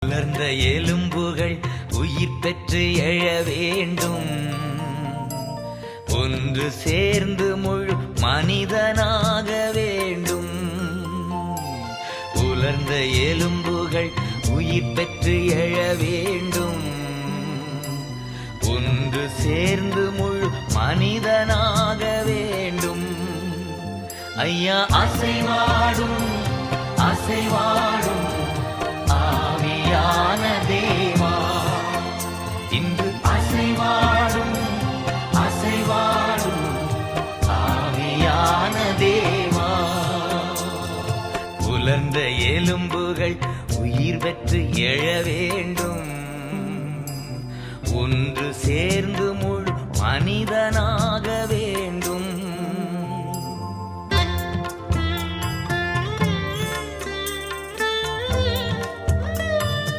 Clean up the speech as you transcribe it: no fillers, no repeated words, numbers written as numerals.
உலர்ந்த எலும்புகள் உயிர் பெற்று எழ வேண்டும். ஒன்று சேர்ந்து முழு மனிதனாக வேண்டும். உலர்ந்த எலும்புகள் உயிர் பெற்று எழ வேண்டும். ஒன்று சேர்ந்து முழு மனிதனாக வேண்டும். ஐயா அசைவாடும் அசைவாடும் ஆவியான தேவா, இன்று அசைவாடும் அசைவாடும் ஆவியான தேவா. உலர்ந்த எலும்புகள் உயிர் பெற்று எழ வேண்டும். ஒன்று சேர்ந்து முழு மனிதனாகவே